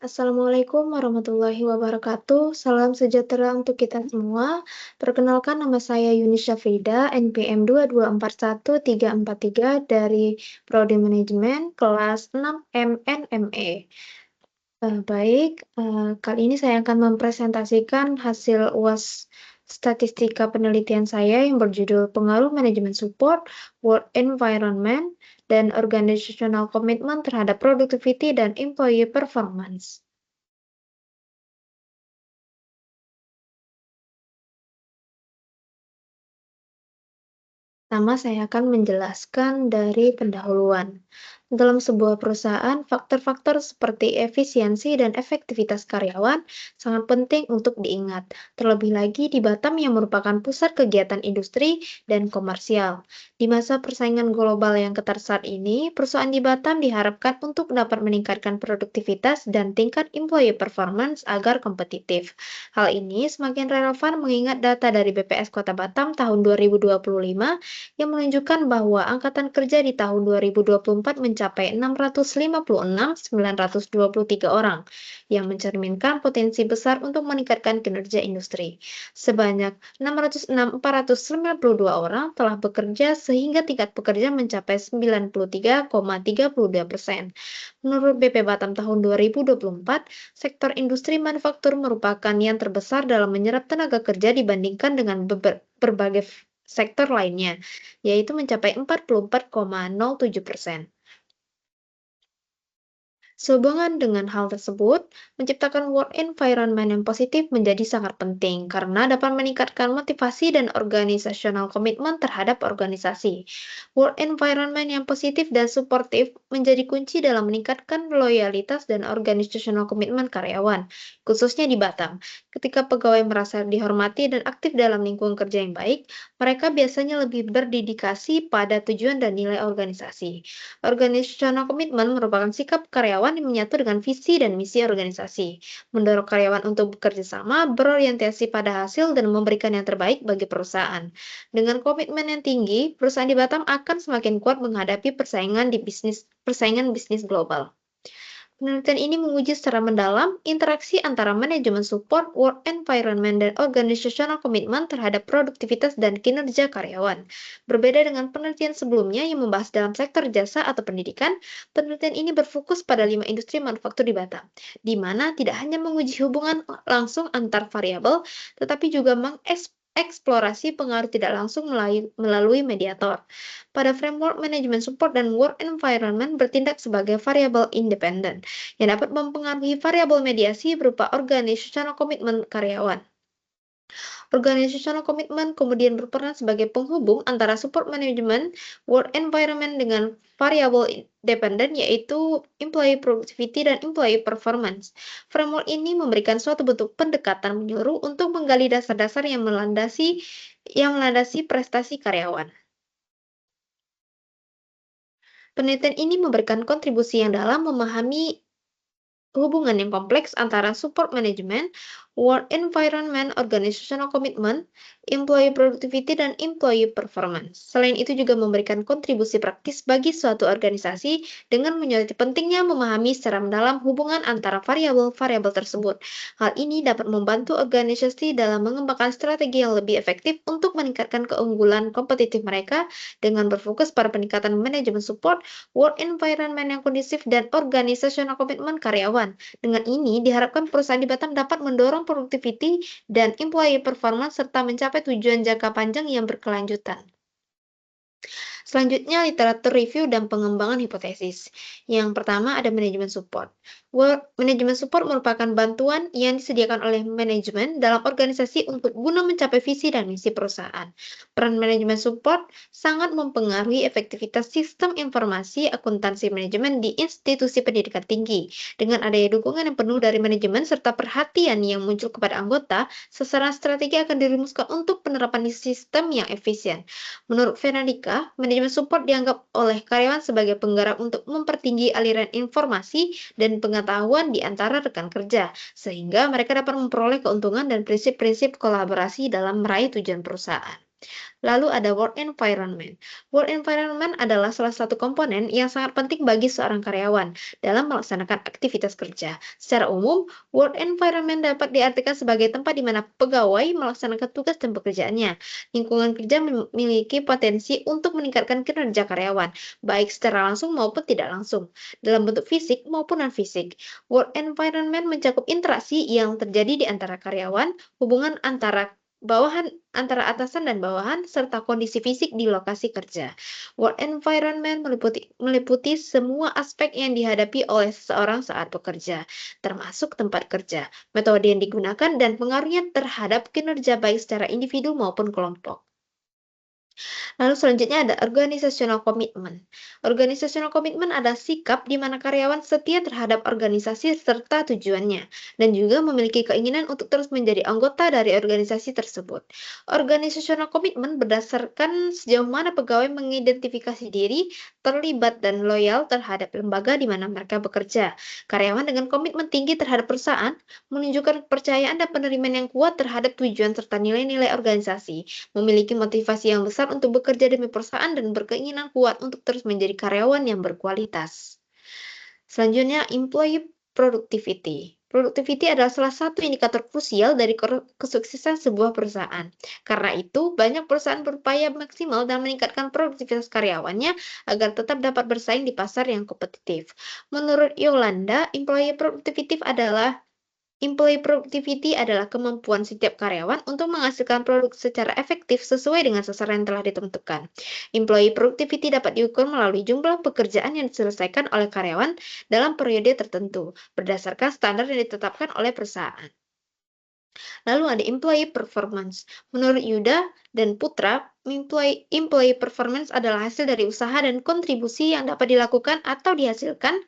Assalamualaikum warahmatullahi wabarakatuh. Salam sejahtera untuk kita semua. Perkenalkan nama saya Yuni Syafrida, NPM 2241343 dari Prodi Manajemen kelas 6 MNME. Kali ini saya akan mempresentasikan hasil UAS Statistika Penelitian saya yang berjudul Pengaruh Manajemen Support, Work Environment, dan Organizational Commitment terhadap Productivity dan Employee Performance. Pertama, saya akan menjelaskan dari pendahuluan. Dalam sebuah perusahaan, faktor-faktor seperti efisiensi dan efektivitas karyawan sangat penting untuk diingat, terlebih lagi di Batam yang merupakan pusat kegiatan industri dan komersial. Di masa persaingan global yang ketat saat ini, perusahaan di Batam diharapkan untuk dapat meningkatkan produktivitas dan tingkat employee performance agar kompetitif. Hal ini semakin relevan mengingat data dari BPS Kota Batam tahun 2025 yang menunjukkan bahwa angkatan kerja di tahun 2024 mencapai 656.923 orang, yang mencerminkan potensi besar untuk meningkatkan kinerja industri. Sebanyak 606.492 orang telah bekerja sehingga tingkat pekerja mencapai 93,32%. Menurut BP Batam tahun 2024, sektor industri manufaktur merupakan yang terbesar dalam menyerap tenaga kerja dibandingkan dengan berbagai sektor lainnya, yaitu mencapai 44,07%. Sehubungan dengan hal tersebut, menciptakan work environment yang positif menjadi sangat penting karena dapat meningkatkan motivasi dan organizational komitmen terhadap organisasi. Work environment yang positif dan suportif menjadi kunci dalam meningkatkan loyalitas dan organizational komitmen karyawan, khususnya di Batam. Ketika pegawai merasa dihormati dan aktif dalam lingkungan kerja yang baik, mereka biasanya lebih berdedikasi pada tujuan dan nilai organisasi. Organizational commitment merupakan sikap karyawan yang menyatu dengan visi dan misi organisasi, mendorong karyawan untuk bekerja sama, berorientasi pada hasil, dan memberikan yang terbaik bagi perusahaan. Dengan komitmen yang tinggi, perusahaan di Batam akan semakin kuat menghadapi persaingan bisnis global. Penelitian ini menguji secara mendalam interaksi antara manajemen support, work environment, dan organizational commitment terhadap produktivitas dan kinerja karyawan. Berbeda dengan penelitian sebelumnya yang membahas dalam sektor jasa atau pendidikan, penelitian ini berfokus pada 5 industri manufaktur di Batam, di mana tidak hanya menguji hubungan langsung antar variabel, tetapi juga mengeksplorasi pengaruh tidak langsung melalui mediator. Pada framework manajemen support dan work environment bertindak sebagai variabel independen yang dapat mempengaruhi variabel mediasi berupa organizational komitmen karyawan. Organizational commitment kemudian berperan sebagai penghubung antara support management, work environment dengan variabel dependen yaitu employee productivity dan employee performance. Framework ini memberikan suatu bentuk pendekatan menyeluruh untuk menggali dasar-dasar yang melandasi prestasi karyawan. Penelitian ini memberikan kontribusi yang dalam memahami hubungan yang kompleks antara support management, work environment, organizational commitment, employee productivity, dan employee performance. Selain itu juga memberikan kontribusi praktis bagi suatu organisasi dengan menyoroti pentingnya memahami secara mendalam hubungan antara variabel-variabel tersebut. Hal ini dapat membantu organisasi dalam mengembangkan strategi yang lebih efektif untuk meningkatkan keunggulan kompetitif mereka dengan berfokus pada peningkatan manajemen support, work environment yang kondusif, dan organizational commitment karyawan. Dengan ini, diharapkan perusahaan di Batam dapat mendorong productivity dan employee performance serta mencapai tujuan jangka panjang yang berkelanjutan. Selanjutnya, literatur review dan pengembangan hipotesis. Yang pertama ada manajemen support. Manajemen support merupakan bantuan yang disediakan oleh manajemen dalam organisasi untuk guna mencapai visi dan misi perusahaan. Peran manajemen support sangat mempengaruhi efektivitas sistem informasi akuntansi manajemen di institusi pendidikan tinggi. Dengan adanya dukungan yang penuh dari manajemen serta perhatian yang muncul kepada anggota, sasaran strategi akan dirumuskan untuk penerapan sistem yang efisien. Menurut Veronica, manajemen support dianggap oleh karyawan sebagai penggerak untuk mempertinggi aliran informasi dan pengetahuan di antara rekan kerja, sehingga mereka dapat memperoleh keuntungan dan prinsip-prinsip kolaborasi dalam meraih tujuan perusahaan. Lalu ada work environment. Work environment adalah salah satu komponen yang sangat penting bagi seorang karyawan dalam melaksanakan aktivitas kerja. Secara umum, work environment dapat diartikan sebagai tempat di mana pegawai melaksanakan tugas dan pekerjaannya. Lingkungan kerja memiliki potensi untuk meningkatkan kinerja karyawan, baik secara langsung maupun tidak langsung, dalam bentuk fisik maupun non-fisik. Work environment mencakup interaksi yang terjadi di antara karyawan, hubungan antara atasan dan bawahan, serta kondisi fisik di lokasi kerja. Work environment meliputi semua aspek yang dihadapi oleh seseorang saat bekerja, termasuk tempat kerja, metode yang digunakan, dan pengaruhnya terhadap kinerja baik secara individu maupun kelompok. Lalu selanjutnya ada organizational commitment. Organizational commitment adalah sikap di mana karyawan setia terhadap organisasi serta tujuannya, dan juga memiliki keinginan untuk terus menjadi anggota dari organisasi tersebut. Organizational commitment berdasarkan sejauh mana pegawai mengidentifikasi diri, terlibat, dan loyal terhadap lembaga di mana mereka bekerja. Karyawan dengan komitmen tinggi terhadap perusahaan menunjukkan kepercayaan dan penerimaan yang kuat terhadap tujuan serta nilai-nilai organisasi, memiliki motivasi yang besar untuk bekerja demi perusahaan dan berkeinginan kuat untuk terus menjadi karyawan yang berkualitas. Selanjutnya, employee productivity. Productivity adalah salah satu indikator krusial dari kesuksesan sebuah perusahaan. Karena itu, banyak perusahaan berupaya maksimal dalam meningkatkan produktivitas karyawannya agar tetap dapat bersaing di pasar yang kompetitif. Menurut Yolanda, Employee productivity adalah kemampuan setiap karyawan untuk menghasilkan produk secara efektif sesuai dengan sasaran yang telah ditentukan. Employee productivity dapat diukur melalui jumlah pekerjaan yang diselesaikan oleh karyawan dalam periode tertentu, berdasarkan standar yang ditetapkan oleh perusahaan. Lalu ada employee performance. Menurut Yuda dan Putra, employee performance adalah hasil dari usaha dan kontribusi yang dapat dilakukan atau dihasilkan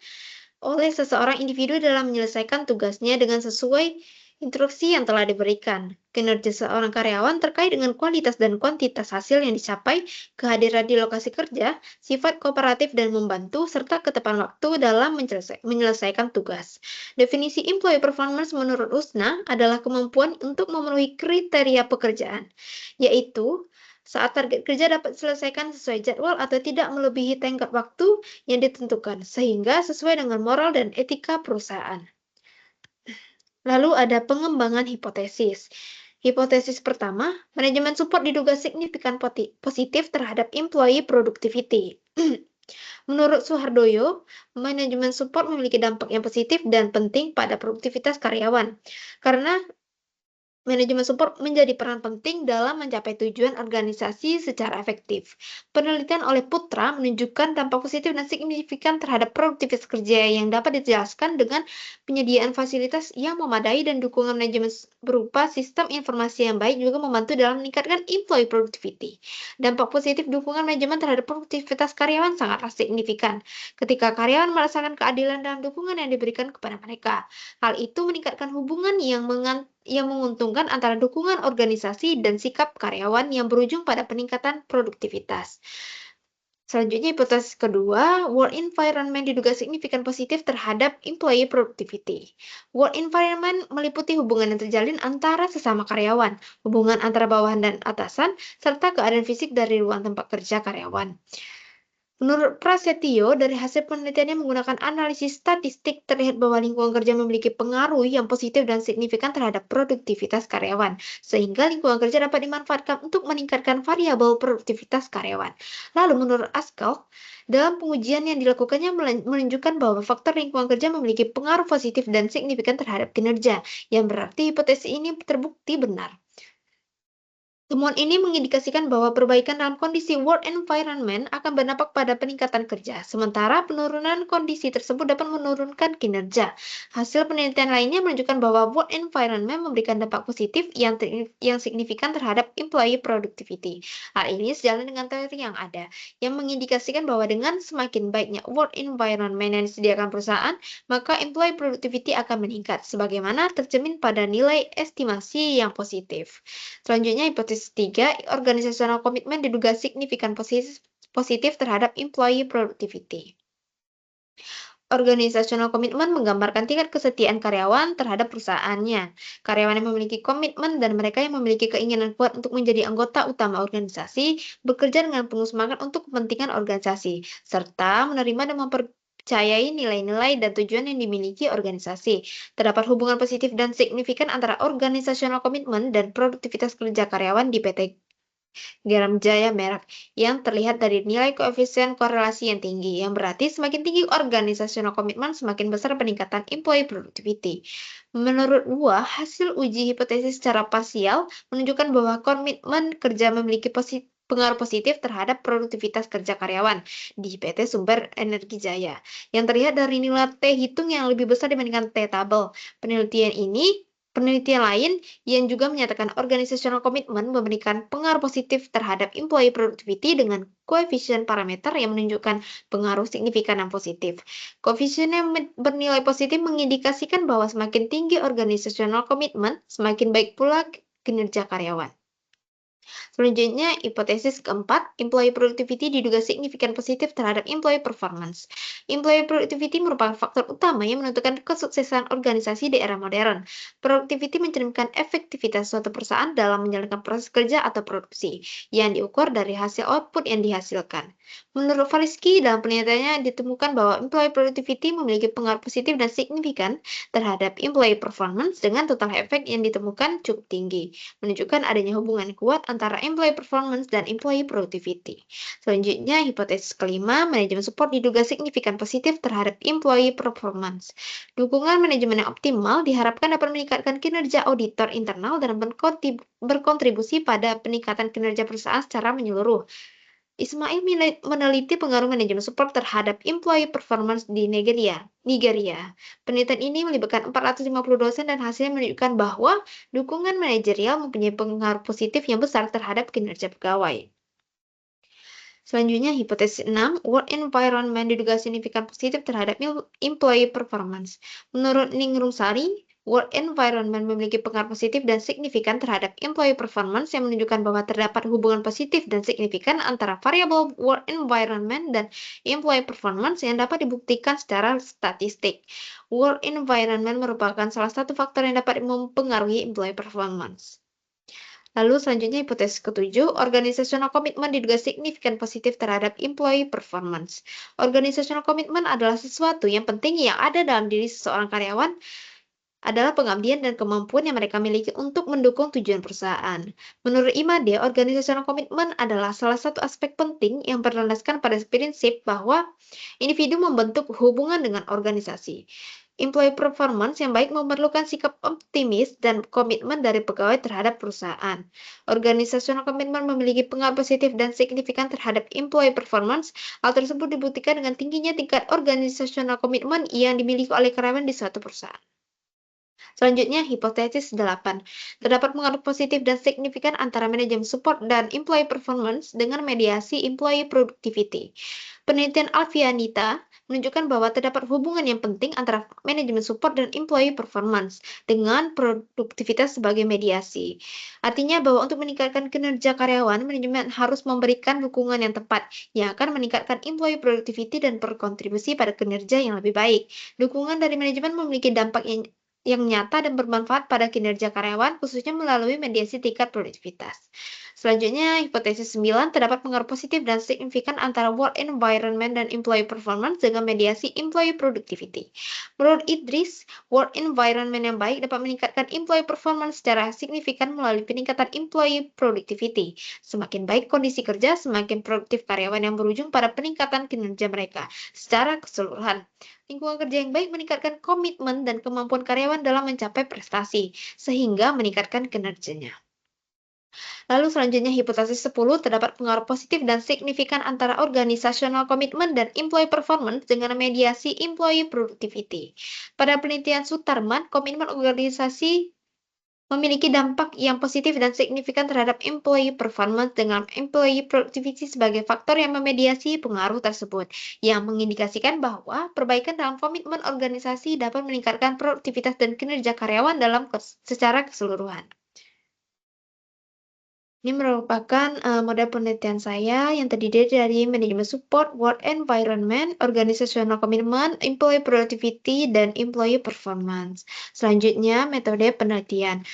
oleh seseorang individu dalam menyelesaikan tugasnya dengan sesuai instruksi yang telah diberikan. Kinerja seorang karyawan terkait dengan kualitas dan kuantitas hasil yang dicapai, kehadiran di lokasi kerja, sifat kooperatif dan membantu, serta ketepatan waktu dalam menyelesaikan tugas. Definisi employee performance menurut Usna adalah kemampuan untuk memenuhi kriteria pekerjaan, yaitu saat target kerja dapat diselesaikan sesuai jadwal atau tidak melebihi tenggat waktu yang ditentukan, sehingga sesuai dengan moral dan etika perusahaan. Lalu ada pengembangan hipotesis. Hipotesis pertama, manajemen support diduga signifikan positif terhadap employee productivity. Menurut Suhardoyo, manajemen support memiliki dampak yang positif dan penting pada produktivitas karyawan, karena manajemen support menjadi peran penting dalam mencapai tujuan organisasi secara efektif. Penelitian oleh Putra menunjukkan dampak positif dan signifikan terhadap produktivitas kerja yang dapat dijelaskan dengan penyediaan fasilitas yang memadai dan dukungan manajemen berupa sistem informasi yang baik juga membantu dalam meningkatkan employee productivity. Dampak positif dukungan manajemen terhadap produktivitas karyawan sangatlah signifikan ketika karyawan merasakan keadilan dalam dukungan yang diberikan kepada mereka. Hal itu meningkatkan hubungan yang menguntungkan antara dukungan organisasi dan sikap karyawan yang berujung pada peningkatan produktivitas. Selanjutnya, hipotesis kedua, work environment diduga signifikan positif terhadap employee productivity. Work environment meliputi hubungan yang terjalin antara sesama karyawan, hubungan antara bawahan dan atasan, serta keadaan fisik dari ruang tempat kerja karyawan. Menurut Prasetyo, dari hasil penelitiannya menggunakan analisis statistik, terlihat bahwa lingkungan kerja memiliki pengaruh yang positif dan signifikan terhadap produktivitas karyawan, sehingga lingkungan kerja dapat dimanfaatkan untuk meningkatkan variabel produktivitas karyawan. Lalu menurut Askell, dalam pengujian yang dilakukannya menunjukkan bahwa faktor lingkungan kerja memiliki pengaruh positif dan signifikan terhadap kinerja, yang berarti hipotesis ini terbukti benar. Temuan ini mengindikasikan bahwa perbaikan dalam kondisi work environment akan berdampak pada peningkatan kerja, sementara penurunan kondisi tersebut dapat menurunkan kinerja. Hasil penelitian lainnya menunjukkan bahwa work environment memberikan dampak positif yang signifikan terhadap employee productivity. Hal ini sejalan dengan teori yang ada, yang mengindikasikan bahwa dengan semakin baiknya work environment yang disediakan perusahaan, maka employee productivity akan meningkat, sebagaimana tercermin pada nilai estimasi yang positif. Selanjutnya, hipotesis 3, organizational commitment diduga signifikan positif terhadap employee productivity. Organizational komitmen menggambarkan tingkat kesetiaan karyawan terhadap perusahaannya. Karyawan yang memiliki komitmen dan mereka yang memiliki keinginan kuat untuk menjadi anggota utama organisasi bekerja dengan penuh semangat untuk kepentingan organisasi, serta menerima dan mempercayai nilai-nilai dan tujuan yang dimiliki organisasi. Terdapat hubungan positif dan signifikan antara organizational komitmen dan produktivitas kerja karyawan di PT Garam Jaya merek, yang terlihat dari nilai koefisien korelasi yang tinggi, yang berarti semakin tinggi organizational komitmen, semakin besar peningkatan employee productivity. Menurut Dua, hasil uji hipotesis secara parsial menunjukkan bahwa komitmen kerja memiliki pengaruh positif terhadap produktivitas kerja karyawan di PT Sumber Energi Jaya, yang terlihat dari nilai T hitung yang lebih besar dibandingkan T tabel. Penelitian lain yang juga menyatakan organizational komitmen memberikan pengaruh positif terhadap employee productivity dengan koefisien parameter yang menunjukkan pengaruh signifikan dan positif. Koefisien yang bernilai positif mengindikasikan bahwa semakin tinggi organizational komitmen, semakin baik pula kinerja karyawan. Selanjutnya, hipotesis keempat, employee productivity diduga signifikan positif terhadap employee performance. Employee productivity merupakan faktor utama yang menentukan kesuksesan organisasi di era modern. Productivity mencerminkan efektivitas suatu perusahaan dalam menjalankan proses kerja atau produksi, yang diukur dari hasil output yang dihasilkan. Menurut Fariski, dalam penelitiannya ditemukan bahwa employee productivity memiliki pengaruh positif dan signifikan terhadap employee performance dengan total efek yang ditemukan cukup tinggi, menunjukkan adanya hubungan kuat antara employee performance dan employee productivity. Selanjutnya, hipotesis kelima, manajemen support diduga signifikan positif terhadap employee performance. Dukungan manajemen yang optimal diharapkan dapat meningkatkan kinerja auditor internal dan berkontribusi pada peningkatan kinerja perusahaan secara menyeluruh. Ismail meneliti pengaruh manajemen support terhadap employee performance di Nigeria. Penelitian ini melibatkan 450 dosen dan hasilnya menunjukkan bahwa dukungan manajerial mempunyai pengaruh positif yang besar terhadap kinerja pegawai. Selanjutnya, hipotesis 6, work environment diduga signifikan positif terhadap employee performance. Menurut Ningrum Sari, work environment memiliki pengaruh positif dan signifikan terhadap employee performance yang menunjukkan bahwa terdapat hubungan positif dan signifikan antara variabel work environment dan employee performance yang dapat dibuktikan secara statistik. Work environment merupakan salah satu faktor yang dapat mempengaruhi employee performance. Lalu selanjutnya hipotesis ketujuh, organizational komitmen diduga signifikan positif terhadap employee performance. Organizational komitmen adalah sesuatu yang penting yang ada dalam diri seseorang karyawan adalah pengabdian dan kemampuan yang mereka miliki untuk mendukung tujuan perusahaan. Menurut Imade, organizational komitmen adalah salah satu aspek penting yang berlandaskan pada prinsip bahwa individu membentuk hubungan dengan organisasi. Employee performance yang baik memerlukan sikap optimis dan komitmen dari pegawai terhadap perusahaan. Organizational komitmen memiliki pengaruh positif dan signifikan terhadap employee performance. Hal tersebut dibuktikan dengan tingginya tingkat organizational komitmen yang dimiliki oleh karyawan di suatu perusahaan. Selanjutnya, hipotesis 8. Terdapat pengaruh positif dan signifikan antara manajemen support dan employee performance dengan mediasi employee productivity. Penelitian Alfianita menunjukkan bahwa terdapat hubungan yang penting antara manajemen support dan employee performance dengan produktivitas sebagai mediasi. Artinya bahwa untuk meningkatkan kinerja karyawan, manajemen harus memberikan dukungan yang tepat yang akan meningkatkan employee productivity dan berkontribusi pada kinerja yang lebih baik. Dukungan dari manajemen memiliki dampak yang nyata dan bermanfaat pada kinerja karyawan, khususnya melalui mediasi tingkat produktivitas. Selanjutnya, hipotesis 9, terdapat pengaruh positif dan signifikan antara work environment dan employee performance dengan mediasi employee productivity. Menurut Idris, work environment yang baik dapat meningkatkan employee performance secara signifikan melalui peningkatan employee productivity. Semakin baik kondisi kerja, semakin produktif karyawan yang berujung pada peningkatan kinerja mereka secara keseluruhan. Lingkungan kerja yang baik meningkatkan komitmen dan kemampuan karyawan dalam mencapai prestasi, sehingga meningkatkan kinerjanya. Lalu selanjutnya hipotesis 10, terdapat pengaruh positif dan signifikan antara organizational komitmen dan employee performance dengan mediasi employee productivity. Pada penelitian Sutarman, komitmen organisasi memiliki dampak yang positif dan signifikan terhadap employee performance dengan employee productivity sebagai faktor yang memediasi pengaruh tersebut, yang mengindikasikan bahwa perbaikan dalam komitmen organisasi dapat meningkatkan produktivitas dan kinerja karyawan secara keseluruhan. Ini merupakan model penelitian saya yang terdiri dari manajemen support, work environment, organizational commitment, employee productivity, dan employee performance. Selanjutnya, metode penelitian.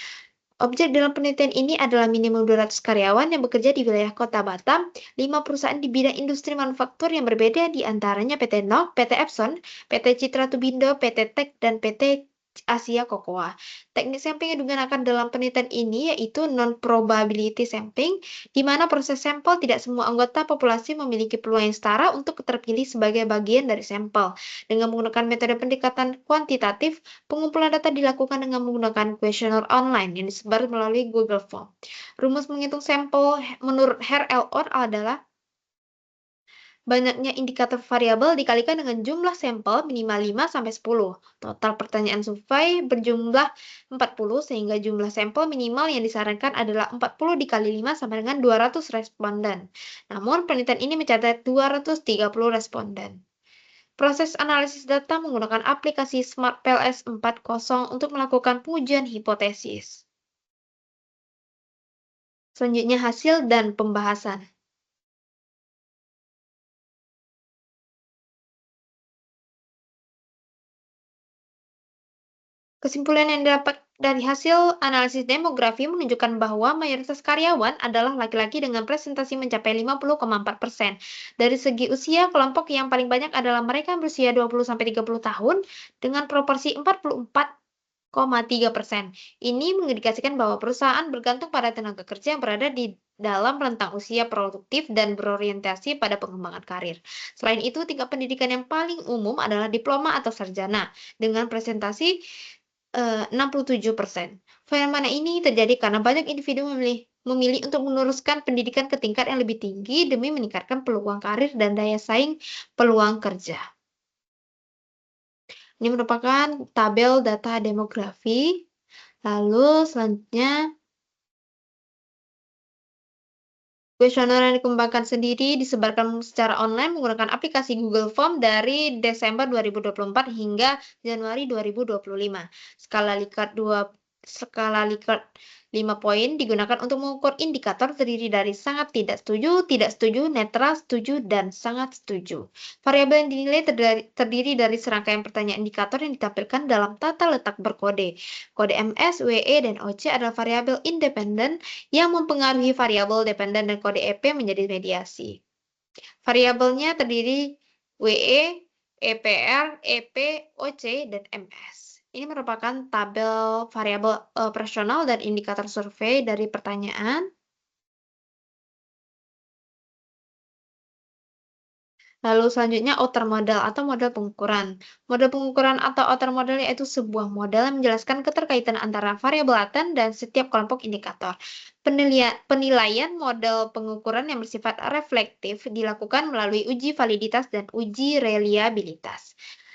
Objek dalam penelitian ini adalah minimum 200 karyawan yang bekerja di wilayah Kota Batam, 5 perusahaan di bidang industri manufaktur yang berbeda di antaranya PT NOK, PT Epson, PT Citra Tubindo, PT Tech, dan PT Asia Cocoa. Teknik sampling yang digunakan dalam penelitian ini yaitu non-probability sampling, di mana proses sampel tidak semua anggota populasi memiliki peluang yang setara untuk terpilih sebagai bagian dari sampel. Dengan menggunakan metode pendekatan kuantitatif, pengumpulan data dilakukan dengan menggunakan kuesioner online yang disebar melalui Google Form. Rumus menghitung sampel menurut Herr et al. Adalah banyaknya indikator variabel dikalikan dengan jumlah sampel minimal 5-10. Total pertanyaan survei berjumlah 40 sehingga jumlah sampel minimal yang disarankan adalah 40 dikali 5 sama dengan 200 responden. Namun penelitian ini mencatat 230 responden. Proses analisis data menggunakan aplikasi Smart PLS 4.0 untuk melakukan pengujian hipotesis. Selanjutnya hasil dan pembahasan. Kesimpulan yang didapat dari hasil analisis demografi menunjukkan bahwa mayoritas karyawan adalah laki-laki dengan presentasi mencapai 50,4%. Dari segi usia, kelompok yang paling banyak adalah mereka berusia 20-30 tahun dengan proporsi 44,3%. Ini mengindikasikan bahwa perusahaan bergantung pada tenaga kerja yang berada di dalam rentang usia produktif dan berorientasi pada pengembangan karir. Selain itu, tingkat pendidikan yang paling umum adalah diploma atau sarjana dengan presentasi 67%. Fenomena ini terjadi karena banyak individu memilih untuk meneruskan pendidikan ke tingkat yang lebih tinggi demi meningkatkan peluang karir dan daya saing peluang kerja. Ini merupakan tabel data demografi. Lalu selanjutnya, kuesioner yang dikembangkan sendiri disebarkan secara online menggunakan aplikasi Google Form dari Desember 2024 hingga Januari 2025. Skala Likert 5 poin digunakan untuk mengukur indikator terdiri dari sangat tidak setuju, netral, setuju, dan sangat setuju. Variabel yang dinilai terdiri dari serangkaian pertanyaan indikator yang ditampilkan dalam tata letak berkode. Kode MS, WE, dan OC adalah variabel independen yang mempengaruhi variabel dependen dan kode EP menjadi mediasi. Variabelnya terdiri WE, EPR, EP, OC, dan MS. Ini merupakan tabel variabel operasional dan indikator survei dari pertanyaan. Lalu selanjutnya outer model atau model pengukuran. Model pengukuran atau outer model yaitu sebuah model yang menjelaskan keterkaitan antara variabel laten dan setiap kelompok indikator. Penilaian model pengukuran yang bersifat reflektif dilakukan melalui uji validitas dan uji reliabilitas.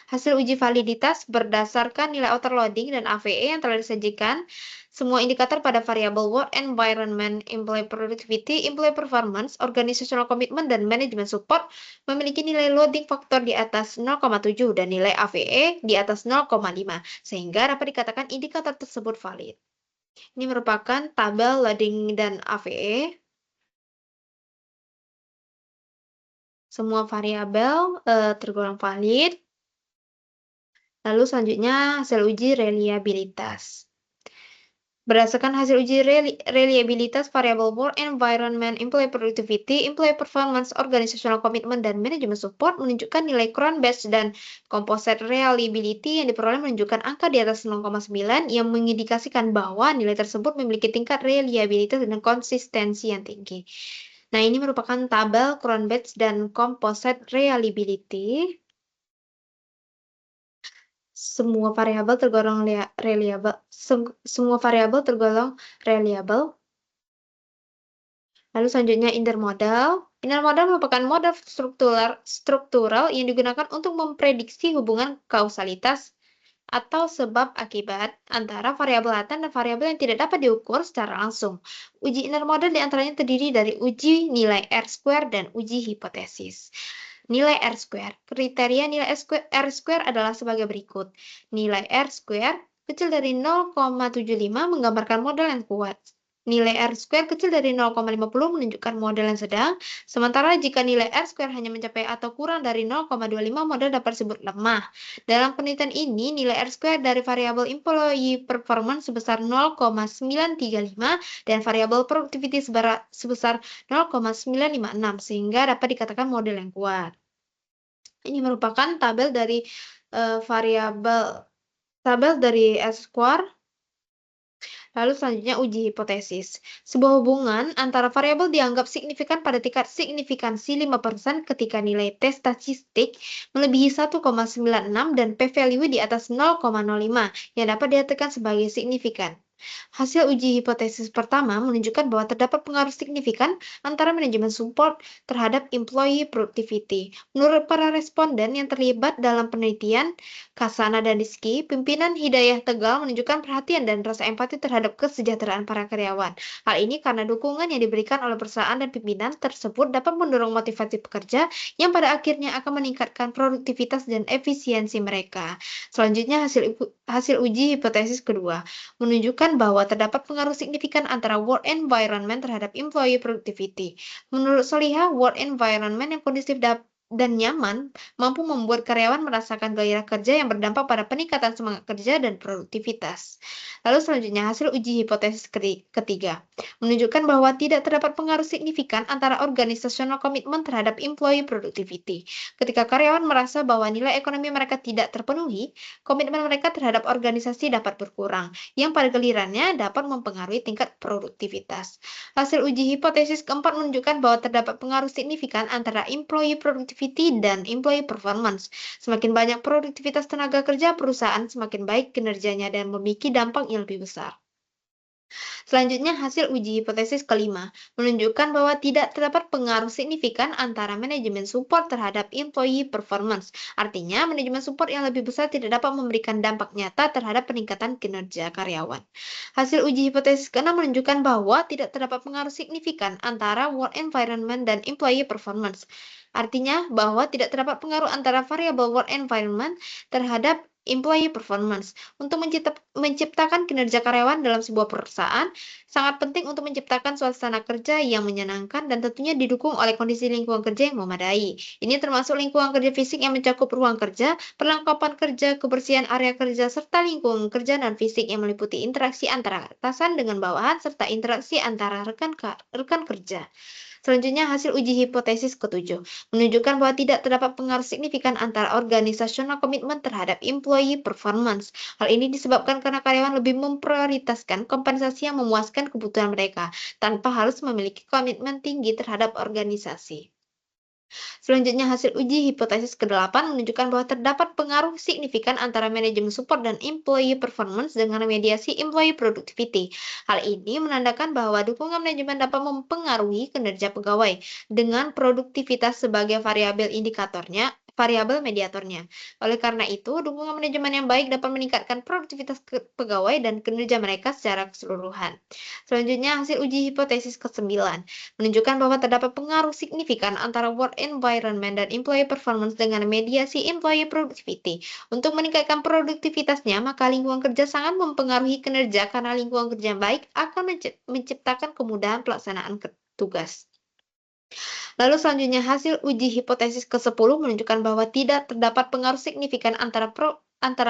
Hasil uji validitas berdasarkan nilai outer loading dan AVE yang telah disajikan. Semua indikator pada variabel work environment, employee productivity, employee performance, organizational commitment, dan management support memiliki nilai loading faktor di atas 0,7 dan nilai AVE di atas 0,5, sehingga dapat dikatakan indikator tersebut valid. Ini merupakan tabel loading dan AVE. Semua variabel tergolong valid. Lalu selanjutnya hasil uji reliabilitas. Berdasarkan hasil uji reliabilitas variabel work environment, employee productivity, employee performance, organizational commitment, dan management support menunjukkan nilai Cron-Best dan composite reliability yang diperoleh menunjukkan angka di atas 0,9 yang mengindikasikan bahwa nilai tersebut memiliki tingkat reliabilitas dan konsistensi yang tinggi. Nah, ini merupakan tabel Cron-Best dan composite reliability. Semua variabel tergolong reliable. Lalu selanjutnya intermodal. Intermodal merupakan model struktural yang digunakan untuk memprediksi hubungan kausalitas atau sebab akibat antara variabel laten dan variabel yang tidak dapat diukur secara langsung. Uji intermodal diantaranya terdiri dari uji nilai R-square dan uji hipotesis. Nilai R-square. Kriteria nilai R-square adalah sebagai berikut. Nilai R-square kecil dari 0,75 menggambarkan model yang kuat. Nilai R-square kecil dari 0,50 menunjukkan model yang sedang, sementara jika nilai R-square hanya mencapai atau kurang dari 0,25, model dapat disebut lemah. Dalam penelitian ini, nilai R-square dari variabel employee performance sebesar 0,935 dan variabel productivity sebesar 0,956, sehingga dapat dikatakan model yang kuat. Ini merupakan tabel dari R-square. Lalu selanjutnya uji hipotesis. Sebuah hubungan antara variabel dianggap signifikan pada tingkat signifikansi 5% ketika nilai T statistik melebihi 1,96 dan p-value di atas 0,05 yang dapat diartikan sebagai signifikan. Hasil uji hipotesis pertama menunjukkan bahwa terdapat pengaruh signifikan antara manajemen support terhadap employee productivity. Menurut para responden yang terlibat dalam penelitian, Kasana dan Rizky, pimpinan Hidayah Tegal menunjukkan perhatian dan rasa empati terhadap kesejahteraan para karyawan. Hal ini karena dukungan yang diberikan oleh perusahaan dan pimpinan tersebut dapat mendorong motivasi pekerja yang pada akhirnya akan meningkatkan produktivitas dan efisiensi mereka. Selanjutnya hasil uji hipotesis kedua menunjukkan bahwa terdapat pengaruh signifikan antara work environment terhadap employee productivity. Menurut Soliha, work environment yang kondusif dan nyaman mampu membuat karyawan merasakan gairah kerja yang berdampak pada peningkatan semangat kerja dan produktivitas. Lalu selanjutnya hasil uji hipotesis ketiga menunjukkan bahwa tidak terdapat pengaruh signifikan antara organizational komitmen terhadap employee productivity. Ketika karyawan merasa bahwa nilai ekonomi mereka tidak terpenuhi, komitmen mereka terhadap organisasi dapat berkurang, yang pada gilirannya dapat mempengaruhi tingkat produktivitas. Hasil uji hipotesis keempat menunjukkan bahwa terdapat pengaruh signifikan antara employee productivity dan employee performance. Semakin banyak produktivitas tenaga kerja perusahaan, semakin baik kinerjanya dan memiliki dampak yang lebih besar. Selanjutnya, hasil uji hipotesis kelima menunjukkan bahwa tidak terdapat pengaruh signifikan antara manajemen support terhadap employee performance. Artinya, manajemen support yang lebih besar tidak dapat memberikan dampak nyata terhadap peningkatan kinerja karyawan. Hasil uji hipotesis keenam menunjukkan bahwa tidak terdapat pengaruh signifikan antara work environment dan employee performance. Artinya, bahwa tidak terdapat pengaruh antara variabel work environment terhadap employee performance. Untuk menciptakan kinerja karyawan dalam sebuah perusahaan, sangat penting untuk menciptakan suasana kerja yang menyenangkan dan tentunya didukung oleh kondisi lingkungan kerja yang memadai. Ini termasuk lingkungan kerja fisik yang mencakup ruang kerja, perlengkapan kerja, kebersihan area kerja, serta lingkungan kerja non-fisik yang meliputi interaksi antara atasan dengan bawahan, serta interaksi antara rekan kerja. Selanjutnya, hasil uji hipotesis ketujuh menunjukkan bahwa tidak terdapat pengaruh signifikan antara organizational komitmen terhadap employee performance. Hal ini disebabkan karena karyawan lebih memprioritaskan kompensasi yang memuaskan kebutuhan mereka, tanpa harus memiliki komitmen tinggi terhadap organisasi. Selanjutnya, hasil uji hipotesis ke-8 menunjukkan bahwa terdapat pengaruh signifikan antara manajemen support dan employee performance dengan mediasi employee productivity. Hal ini menandakan bahwa dukungan manajemen dapat mempengaruhi kinerja pegawai dengan produktivitas sebagai variabel mediatornya. Oleh karena itu, dukungan manajemen yang baik dapat meningkatkan produktivitas pegawai dan kinerja mereka secara keseluruhan. Selanjutnya, hasil uji hipotesis ke-9 menunjukkan bahwa terdapat pengaruh signifikan antara work environment dan employee performance dengan mediasi employee productivity. Untuk meningkatkan produktivitasnya, maka lingkungan kerja sangat mempengaruhi kinerja karena lingkungan kerja yang baik akan menciptakan kemudahan pelaksanaan tugas. Lalu selanjutnya hasil uji hipotesis ke-10 menunjukkan bahwa tidak terdapat pengaruh signifikan antara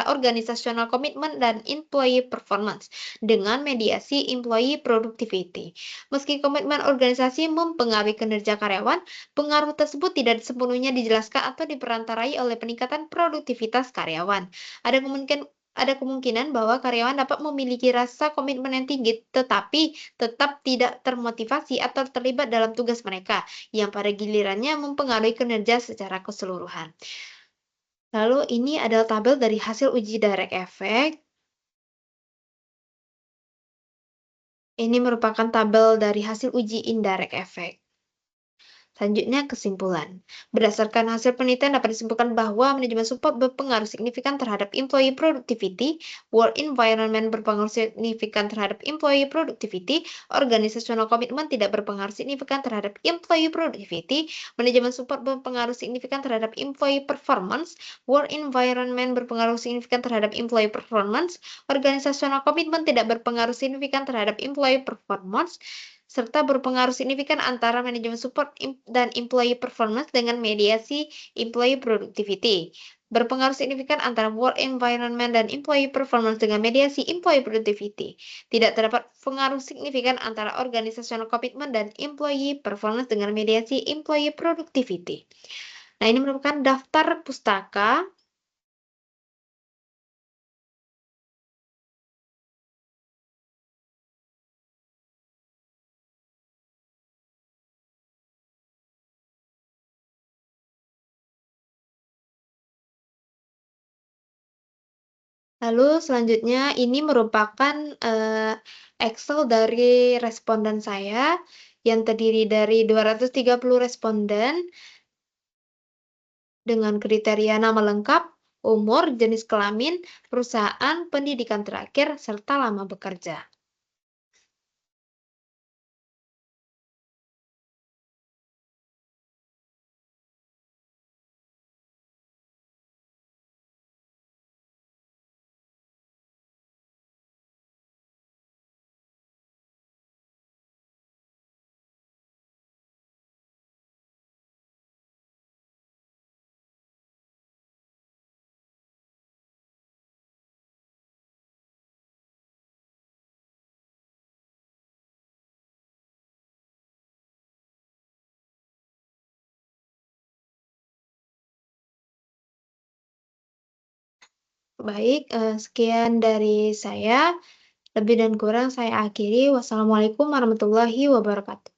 organizational komitmen dan employee performance dengan mediasi employee productivity. Meski komitmen organisasi mempengaruhi kinerja karyawan, pengaruh tersebut tidak sepenuhnya dijelaskan atau diperantarai oleh peningkatan produktivitas karyawan. Ada kemungkinan bahwa karyawan dapat memiliki rasa komitmen yang tinggi, tetapi tetap tidak termotivasi atau terlibat dalam tugas mereka, yang pada gilirannya mempengaruhi kinerja secara keseluruhan. Lalu ini adalah tabel dari hasil uji direct effect. Ini merupakan tabel dari hasil uji indirect effect. Selanjutnya, kesimpulan. Berdasarkan hasil penelitian dapat disimpulkan bahwa manajemen support berpengaruh signifikan terhadap employee productivity, work environment berpengaruh signifikan terhadap employee productivity, organizational komitmen tidak berpengaruh signifikan terhadap employee productivity, manajemen support berpengaruh signifikan terhadap employee performance, work environment berpengaruh signifikan terhadap employee performance, organizational komitmen tidak berpengaruh signifikan terhadap employee performance, serta berpengaruh signifikan antara manajemen support dan employee performance dengan mediasi employee productivity. Berpengaruh signifikan antara work environment dan employee performance dengan mediasi employee productivity. Tidak terdapat pengaruh signifikan antara organizational commitment dan employee performance dengan mediasi employee productivity. Nah, ini merupakan daftar pustaka. Lalu selanjutnya ini merupakan, Excel dari responden saya yang terdiri dari 230 responden dengan kriteria nama lengkap, umur, jenis kelamin, perusahaan, pendidikan terakhir, serta lama bekerja. Baik, sekian dari saya. Lebih dan kurang saya akhiri. Wassalamualaikum warahmatullahi wabarakatuh.